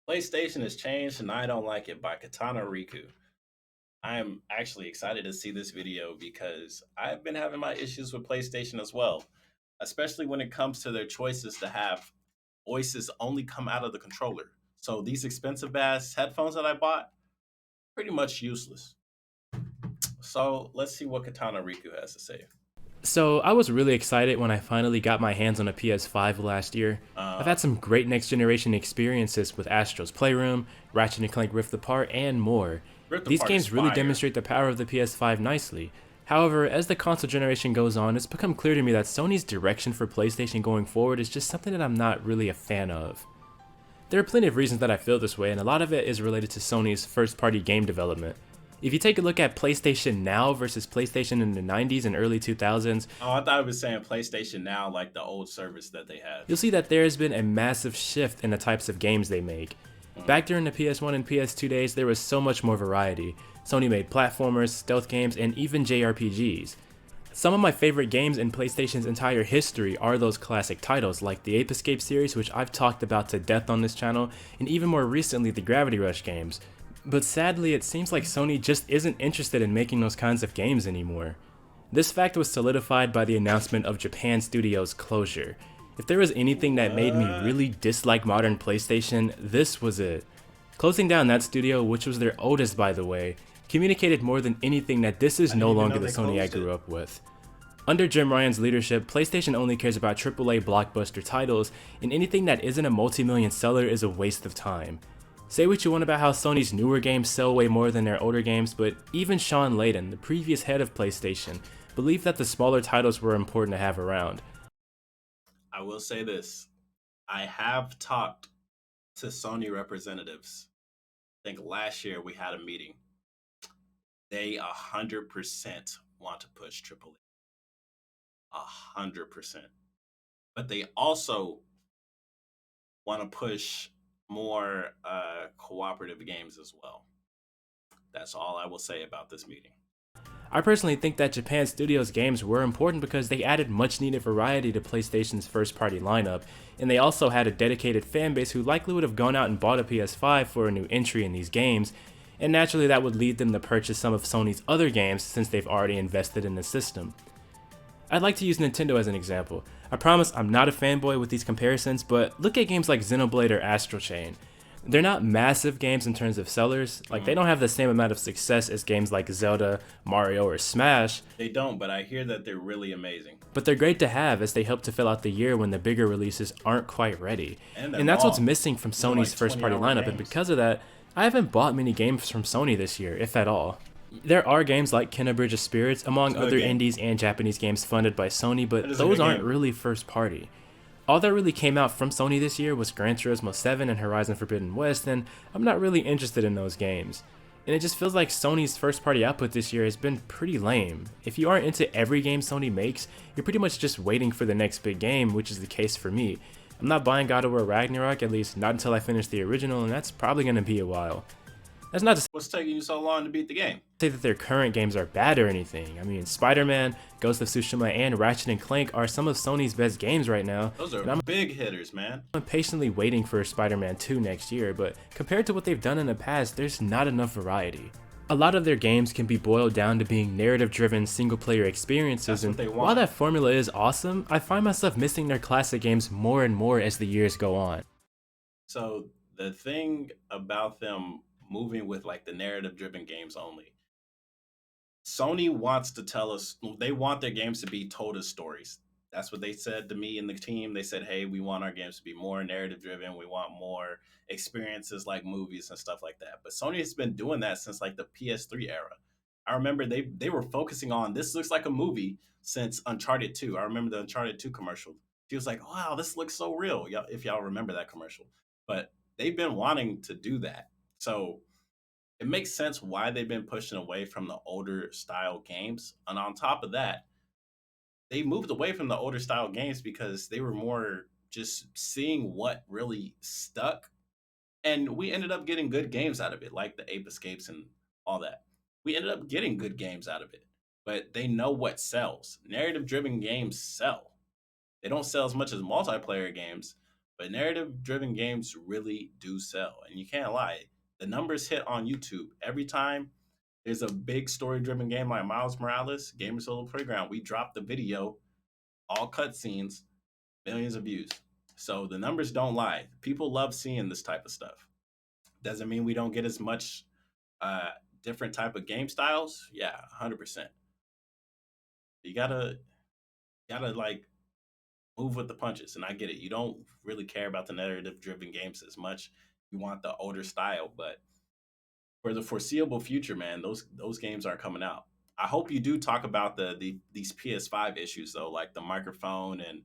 PlayStation has changed and I don't like it by Katana Riku. I am actually excited to see this video because I've been having my issues with PlayStation as well, especially when it comes to their choices to have voices only come out of the controller. So these expensive ass headphones that I bought, pretty much useless. So let's see what Katana Riku has to say. So I was really excited when I finally got my hands on a PS5 last year. I've Uh, had some great next generation experiences with Astro's Playroom, Ratchet and Clank Rift Apart, and more. Ripped These Apart is games really fire. demonstrate the power of the PS5 nicely. However, as the console generation goes on, it's become clear to me that Sony's direction for PlayStation going forward is just something that I'm not really a fan of. There are plenty of reasons that I feel this way, and a lot of it is related to Sony's first party game development. If you take a look at PlayStation Now versus PlayStation in the 90s and early 2000s, Oh, I thought it was saying PlayStation Now, like the old service that they had. you'll see that there has been a massive shift in the types of games they make. Mm. Back during the PS1 and PS2 days, there was so much more variety. Sony made platformers, stealth games, and even JRPGs. Some of my favorite games in PlayStation's entire history are those classic titles, like the Ape Escape series, which I've talked about to death on this channel, and even more recently the Gravity Rush games. But sadly, it seems like Sony just isn't interested in making those kinds of games anymore. This fact was solidified by the announcement of Japan Studios' closure. If there was anything that made me What? really dislike modern PlayStation, this was it. Closing down that studio, which was their oldest by the way, communicated more than anything that this is I didn't no even know longer the they Sony I closed grew it. up with. Under Jim Ryan's leadership, PlayStation only cares about AAA blockbuster titles, and anything that isn't a multi-million seller is a waste of time. Say what you want about how Sony's newer games sell way more than their older games, but even Sean Layden, the previous head of PlayStation, believed that the smaller titles were important to have around. I will say this. I have talked to Sony representatives. I think last year we had a meeting. They 100% want to push AAA. 100%. But they also want to push more cooperative games as well. That's all I will say about this meeting. I personally think that Japan Studios games were important because they added much needed variety to PlayStation's first party lineup, and they also had a dedicated fanbase who likely would have gone out and bought a PS5 for a new entry in these games, and naturally that would lead them to purchase some of Sony's other games since they've already invested in the system. I'd like to use Nintendo as an example. I promise I'm not a fanboy with these comparisons, but look at games like Xenoblade or Astral Chain. They're not massive games in terms of sellers, like they Mm. don't have the same amount of success as games like Zelda, Mario, or Smash, They don't, but I hear that they're really amazing. but they're great to have as they help to fill out the year when the bigger releases aren't quite ready. And they're And that's what's long. missing from These are Sony's like first 20 party hour lineup, and games. because of that, I haven't bought many games from Sony this year, if at all. There are games like Kena Bridge of Spirits, It's among a good other game. indies and Japanese games funded by Sony, It but is a those good aren't game. really first party. All that really came out from Sony this year was Gran Turismo 7 and Horizon Forbidden West, and I'm not really interested in those games. And it just feels like Sony's first party output this year has been pretty lame. If you aren't into every game Sony makes, you're pretty much just waiting for the next big game, which is the case for me. I'm not buying God of War Ragnarok, at least not until I finish the original, and that's probably going to be a while. That's not to What's taking you so long to beat the game? say that their current games are bad or anything. I mean, Spider-Man, Ghost of Tsushima, and Ratchet and Clank are some of Sony's best games right now, Those are and I'm big hitters, man. patiently waiting for Spider-Man 2 next year, but compared to what they've done in the past, there's not enough variety. A lot of their games can be boiled down to being narrative-driven single-player experiences, That's what and they while want. that formula is awesome, I find myself missing their classic games more and more as the years go on. So the thing about them moving with like the narrative driven games only, Sony wants to tell us they want their games to be told as stories. That's what they said to me and the team. They said, "Hey, we want our games to be more narrative driven. We want more experiences like movies and stuff like that." But Sony has been doing that since like the PS3 era. I remember they were focusing on this looks like a movie since Uncharted 2. I remember the Uncharted 2 commercial. She was like, "Wow, this looks so real." Y'all, if y'all remember that commercial. But they've been wanting to do that. So it makes sense why they've been pushing away from the older style games. And on top of that, they moved away from the older style games because they were more just seeing what really stuck. And we ended up getting good games out of it, like the Ape Escapes and all that. We ended up getting good games out of it. But they know what sells. Narrative driven games sell. They don't sell as much as multiplayer games, But narrative driven games really do sell. And you can't lie. The numbers hit on YouTube every time there's a big story driven game like Miles Morales, Gamer Solo Playground. We drop the video, all cutscenes, millions of views. So the numbers don't lie. People love seeing this type of stuff. Doesn't mean we don't get as much uh, different type of game styles. Yeah, 100%. You gotta like move with the punches, and I get it. You don't really care about the narrative driven games as much. You want the older style, but for the foreseeable future, man, those games aren't coming out. I hope you do talk about these PS5 issues though, like the microphone and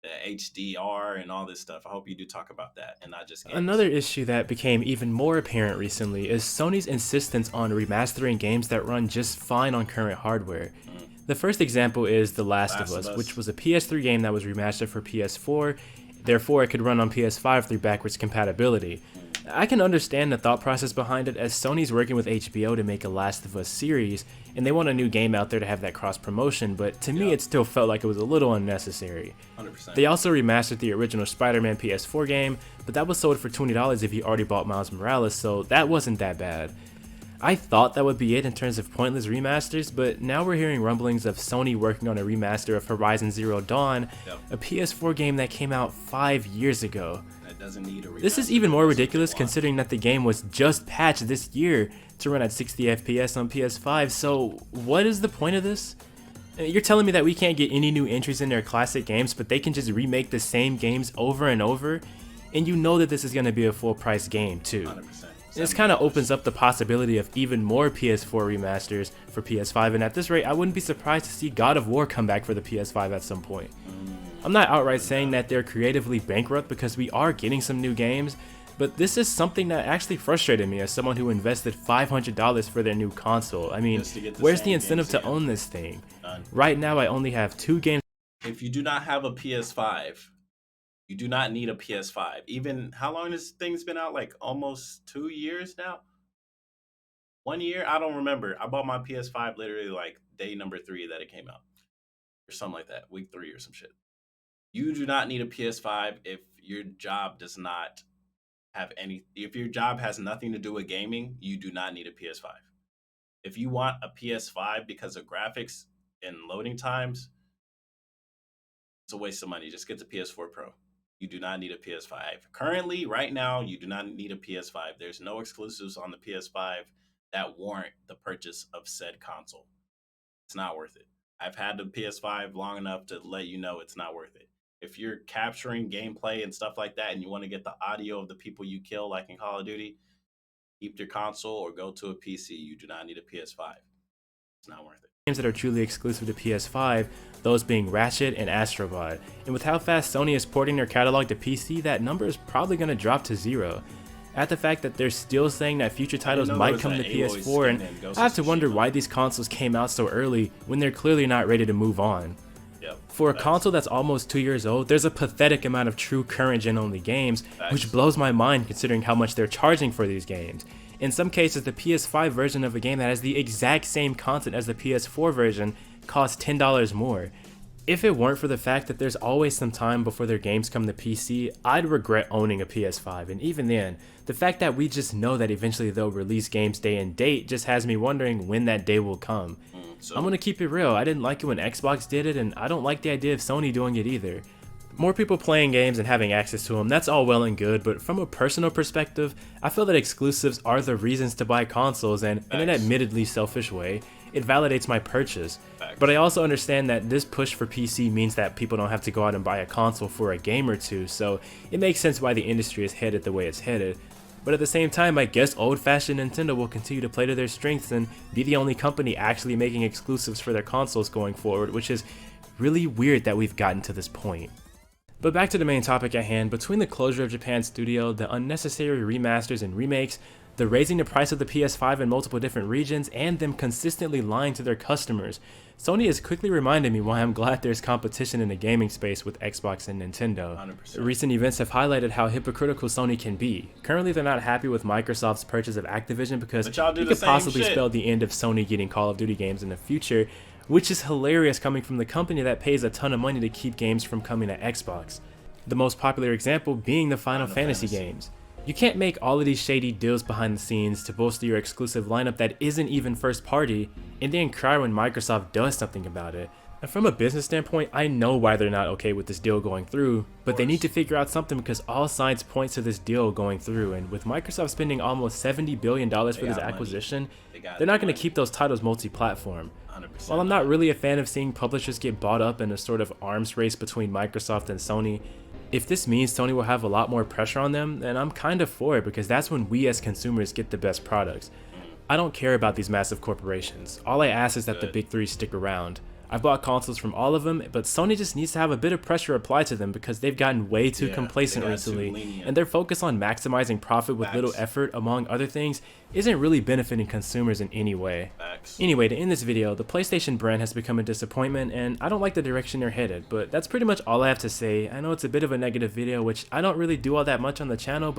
the HDR and all this stuff. I hope you do talk about that and not just games. Another issue that became even more apparent recently is Sony's insistence on remastering games that run just fine on current hardware. Mm. The first example is The Last of Last of Us, which Us. was a PS3 game that was remastered for PS4, therefore it could run on PS5 through backwards compatibility. I can understand the thought process behind it, as Sony's working with HBO to make a Last of Us series, and they want a new game out there to have that cross promotion, but to me Yeah, it still felt like it was a little unnecessary. 100%. They also remastered the original Spider-Man PS4 game, but that was sold for $20 if you already bought Miles Morales, so that wasn't that bad. I thought that would be it in terms of pointless remasters, but now we're hearing rumblings of Sony working on a remaster of Horizon Zero Dawn, Yep. a PS4 game that came out 5 years ago. That doesn't need a remaster. This is even more That's what they ridiculous want. considering that the game was just patched this year to run at 60 FPS on PS5, so what is the point of this? You're telling me that we can't get any new entries in their classic games, but they can just remake the same games over and over? And you know that this is going to be a full price game too. 100%. This kind of opens up the possibility of even more PS4 remasters for PS5, and at this rate, I wouldn't be surprised to see God of War come back for the PS5 at some point. I'm not outright saying that they're creatively bankrupt because we are getting some new games, but this is something that actually frustrated me as someone who invested $500 for their new console. I mean, Just to get the where's same the incentive games to again. own this thing? None. Right now, I only have 2 games. If you do not have a PS5, you do not need a PS5. Even how long this thing's been out? Like almost 2 years now? 1 year? I don't remember. I bought my PS5 literally like day number 3 that it came out, or something like that, week 3 or some shit. You do not need a PS5 if your job does not have any. If your job has nothing to do with gaming, you do not need a PS5. If you want a PS5 because of graphics and loading times, it's a waste of money. Just get the PS4 Pro. You do not need a PS5. Currently, right now, you do not need a PS5. There's no exclusives on the PS5 that warrant the purchase of said console. It's not worth it. I've had the PS5 long enough to let you know it's not worth it. If you're capturing gameplay and stuff like that and you want to get the audio of the people you kill, like in Call of Duty, keep your console or go to a PC. You do not need a PS5. It's not worth it. Games that are truly exclusive to PS5, those being Ratchet and Astrobot. And with how fast Sony is porting their catalog to PC, that number is probably going to drop to 0. At the fact that they're still saying that future titles know there might was come an to Aloy PS4, and skin in Ghost I have of to wonder Tsushima. why these consoles came out so early when they're clearly not ready to move on. Yep. For a Facts. console that's almost 2 years old, there's a pathetic amount of true current gen only games, Facts. which blows my mind considering how much they're charging for these games. In some cases, the PS5 version of a game that has the exact same content as the PS4 version costs $10 more. If it weren't for the fact that there's always some time before their games come to PC, I'd regret owning a PS5, and even then, the fact that we just know that eventually they'll release games day and date just has me wondering when that day will come. So I'm gonna keep it real, I didn't like it when Xbox did it, and I don't like the idea of Sony doing it either. More people playing games and having access to them, that's all well and good, but from a personal perspective, I feel that exclusives are the reasons to buy consoles, and in an Facts. admittedly selfish way, it validates my purchase. Facts. But I also understand that this push for PC means that people don't have to go out and buy a console for a game or two, so it makes sense why the industry is headed the way it's headed. But at the same time, I guess old-fashioned Nintendo will continue to play to their strengths and be the only company actually making exclusives for their consoles going forward, which is really weird that we've gotten to this point. But back to the main topic at hand, between the closure of Japan's studio, the unnecessary remasters and remakes, the raising the price of the PS5 in multiple different regions, and them consistently lying to their customers, Sony has quickly reminded me why I'm glad there's competition in the gaming space with Xbox and Nintendo. 100%. Recent events have highlighted how hypocritical Sony can be. Currently, they're not happy with Microsoft's purchase of Activision because But y'all do it the could same possibly shit. spell the end of Sony getting Call of Duty games in the future, which is hilarious coming from the company that pays a ton of money to keep games from coming to Xbox. The most popular example being the Final Final Fantasy Fantasy. games. You can't make all of these shady deals behind the scenes to bolster your exclusive lineup that isn't even first party, and then cry when Microsoft does something about it. And from a business standpoint, I know why they're not okay with this deal going through, Of but they need to course. figure out something because all signs point to this deal going through, and with Microsoft spending almost $70 billion They for this got money. acquisition, They they're got the not going to money. keep those titles multi-platform. While 100%, I'm not man. really a fan of seeing publishers get bought up in a sort of arms race between Microsoft and Sony, if this means Sony will have a lot more pressure on them, then I'm kind of for it because that's when we as consumers get the best products. Mm, I don't care about these massive corporations. All I ask is that the good. big three stick around. I've bought consoles from all of them, but Sony just needs to have a bit of pressure applied to them because they've gotten way too Yeah, they complacent got too recently, lenient. and their focus on maximizing profit with little Facts. effort, among other things, isn't really benefiting consumers in any way. Facts. Anyway, to end this video, the PlayStation brand has become a disappointment, and I don't like the direction they're headed, but that's pretty much all I have to say. I know it's a bit of a negative video, which I don't really do all that much on the channel,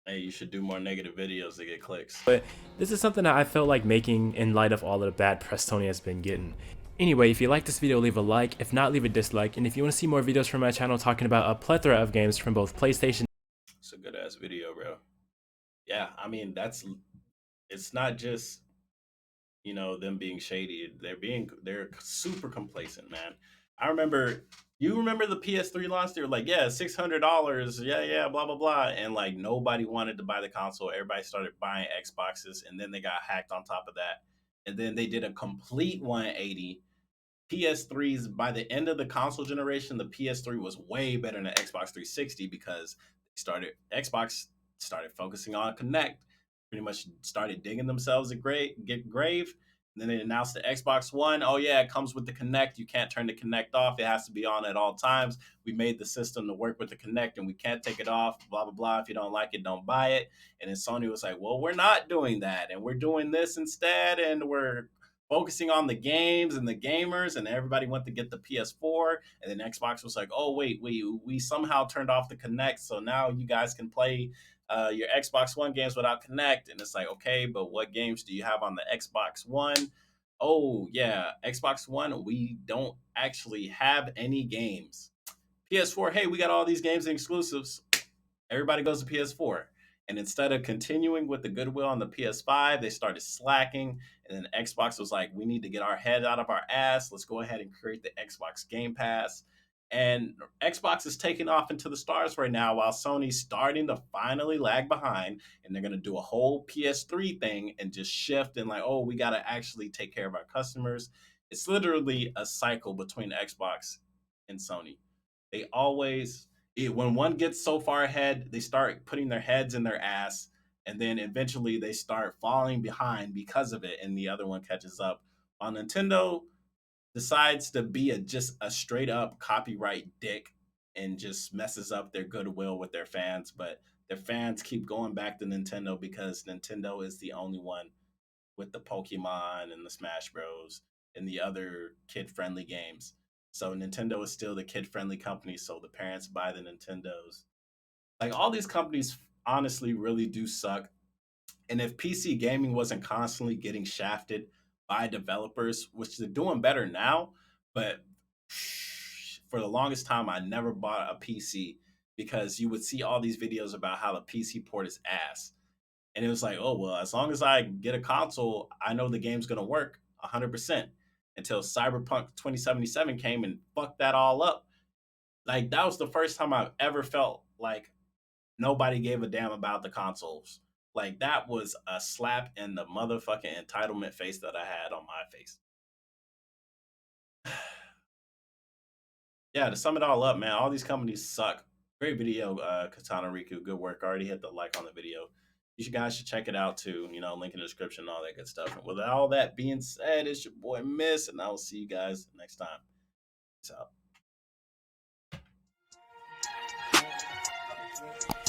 Hey, you should do more negative videos to get clicks. but this is something that I felt like making in light of all of the bad press Tony has been getting. Anyway, if you like this video, leave a like. If not, leave a dislike. And if you want to see more videos from my channel talking about a plethora of games from both PlayStation. It's a good ass video, bro. Yeah, I mean it's not just them being shady. They're super complacent, man. I remember you remember the PS3 launch. They were like, yeah, $600, yeah, yeah, blah blah blah, and like nobody wanted to buy the console. Everybody started buying Xboxes, and then they got hacked on top of that, and then they did a complete 180. PS3s by the end of the console generation, the PS3 was way better than Xbox 360 because Xbox started focusing on Connect, pretty much started digging themselves a grave. And then they announced the Xbox One. Oh yeah, it comes with the Connect. You can't turn the Connect off. It has to be on at all times. We made the system to work with the Connect, and we can't take it off. Blah blah blah. If you don't like it, don't buy it. And then Sony was like, "Well, we're not doing that, and we're doing this instead, and we're focusing on the games and the gamers," and everybody went to get the PS4, and then Xbox was like, "Oh wait, we somehow turned off the Connect, so now you guys can play your Xbox One games without Connect." And it's like, okay, but what games do you have on the Xbox One? Oh yeah, Xbox One, we don't actually have any games. PS4, hey, we got all these games and exclusives. Everybody goes to PS4. And instead of continuing with the goodwill on the PS5, they started slacking. And then Xbox was like, we need to get our head out of our ass. Let's go ahead and create the Xbox Game Pass. And Xbox is taking off into the stars right now while Sony's starting to finally lag behind. And they're going to do a whole PS3 thing and just shift and like, oh, we got to actually take care of our customers. It's literally a cycle between Xbox and Sony. They always when one gets so far ahead, they start putting their heads in their ass, and then eventually they start falling behind because of it, and the other one catches up. While Nintendo decides to be just a straight up copyright dick and just messes up their goodwill with their fans, but their fans keep going back to Nintendo because Nintendo is the only one with the Pokemon and the Smash Bros. And the other kid friendly games. So Nintendo is still the kid friendly company, so the parents buy the Nintendos. Like all these companies honestly really do suck. And if PC gaming wasn't constantly getting shafted by developers, which they're doing better now, but for the longest time I never bought a PC because you would see all these videos about how the PC port is ass. And it was like, oh, well, as long as I get a console, I know the game's going to work 100% until Cyberpunk 2077 came and fucked that all up. Like, that was the first time I've ever felt like nobody gave a damn about the consoles. Like, that was a slap in the motherfucking entitlement face that I had on my face. Yeah, to sum it all up, man, all these companies suck. Great video, Katana Riku. Good work. Already hit the like on the video. Guys should check it out too. Link in the description, all that good stuff. And with all that being said, it's your boy Miss, and I will see you guys next time. Peace out.